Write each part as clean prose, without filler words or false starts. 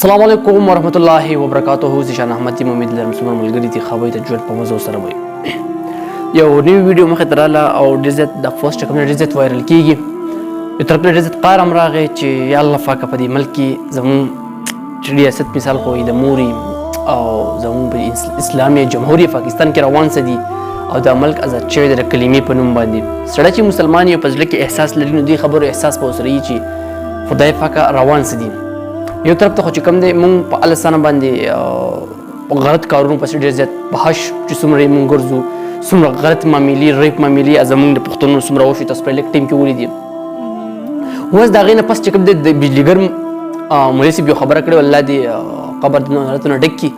السلام علیکم ورحمت الله وبرکاته. زیشان احمد یم. امید لرم څومره ملګري دي خبرې ته ژوند په مزو سره وي. یو نوی ویډیو مخې ته راغله او ډېر زیات د پوسټ چې کوم ډېر زیات وایرل کېږي. یو طرف نه ډېر زیات قهر هم راغی چې یا الله پاکه په دې ملک کې زموږ چې ریاست مثال خو د موري او زموږ په اسلامي جمهوریت پاکستان کې روان څه دي او دا ملک آزاد شوی دی د کلمې په نوم باندې. سړی چې مسلمان یو په زړه کې احساس لري نو دې خبرو احساس به ورسره وي چې خدای پاکه روان څه دي. یو طرف ته خو چې کوم دی مونږ په الله سره باندې غلط کارونو پسې ډېر زیات بحث چې څومره یې مونږ ګرځو څومره غلط معاملې ریپ معاملې زموږ د پښتنو څومره وشي تاسو په لږ ټیم کې ولیدې. اوس د هغې نه پس چې کوم دی د بجلیګر مولوي صاحب یو خبره کړې الله دې قبر د حالتونه ډک کړي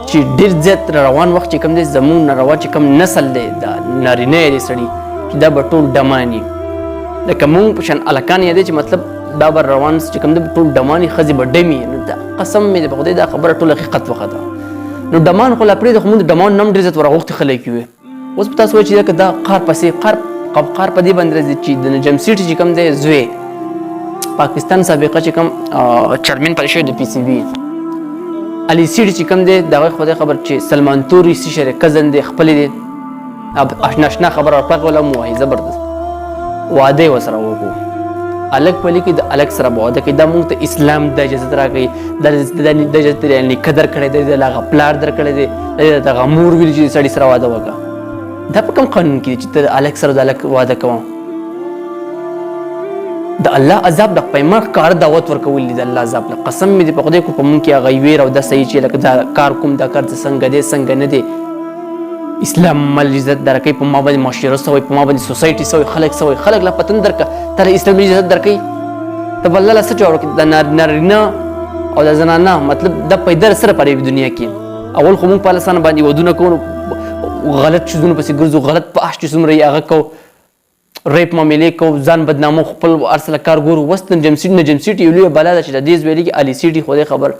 چې ډېر زیات روان وخت چې کوم دی زموږ ناروا چې کوم نسل دی د نارینه دی سړي چې دا به ټول ډماني لکه مونږ په شان هلکان یې دی چې مطلب دا به روان چې کوم دی ټول ډماني ښځې به ډمي. نو دا قسم مې دی په خدای دا خبره ټول حقیقت وخته. نو ډمان خو لا پرېږده خو مونږ د ډمان نه هم ډېر زیات ورغوښتي خلک وي. اوس په تاسو وایي چې دا قهر پسې قهر په دې باندې راځي چې د نجم سیټي چې کوم دی زوی پاکستان سابقه چې کوم چیرمن پاتې شوی د پی سی بي علي سیټي چې کوم دی د هغوی خدای خبر چې سلمان توري څه شی کزن دی خپلې دی اشنا خبره ورپاکه ولا مو وایي زبردست واده یې ورسره وکړو. الګ په لیکي د الګ سره به واده کوي. دا موږ ته اسلام د اجازت راکوي د اجازت نیکه درکړی دی د هغه پلار درکړی دی د هغه مور ویلي چې سړي سره واده وکړه. دا په کوم قانون کې دی چې ته د الګ سره د الګ واده کوم؟ د الله عذاب د پیمه ښکاره دعوت ورکول دي د الله عذاب له قسم مې دی په خدای کو په مونږ کې هغه ویر او دا صحیح چې لکه دا کار کوم دا کار څنګه دی څنګه نه دی. اسلام مل عزت درکوي په ما باندې معاشره سوی په ما باندې سوسایټي سوی خلک لا پتن درکه تر اسلام عزت درکوي. ته بل الله څه جوړ کړي د نارینه او د زنانه مطلب د پیدا سره پرې دنیا کې اول خو مونږ په لسانه باندې ودونه کوو غلط چیزونه پسې ګرځو غلط په احش څومره یې هغه کو ریپ معاملې کو ځان بدنامو خپل ارسله کار ګورو. وست نجم سیټ یو لویه بلا ده چې د دې ویلي کې علي سیټي خدای خبر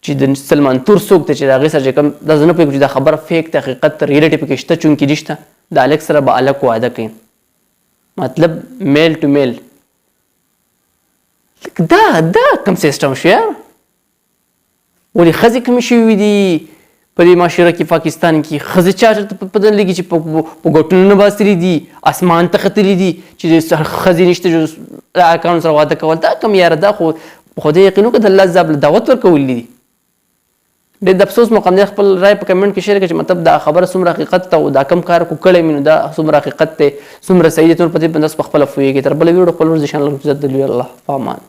چې د سلمان تور څوک دی چې د هغې سره چې کوم دا زه نه پوهېږم چې دا خبره فیک ده حقیقت ریالټي پکې شته چونکې دې شته د الګ سره به الګ واده کوي مطلب میل ټو میل. دا کوم سیسټم شو یار؟ ولې ښځې کمې شوي دي په دې معاشره کې پاکستان کې ښځې چا ته په دې لګي چې په ګوتونو نه باستلي دي اسمان ته ختلي دي چې ښځې نشته اکاونټ سره واده کول. دا کوم یاره دا خو خدای یقین وکړه د الله عذاب له دعوت ورکول دي. ډېر د افسوس مقام دی خپل رای په کمنټ کې شیر کړئ چې مطلب دا خبره څومره حقیقت ته او دا کم کار کو کړی مې نو دا څومره حقیقت دی څومره صحیح دی څومره په دې باندې په خپله پوهېږي. تر بله ویډیو خپل ورزشان الله عزت د لوی الله په امان.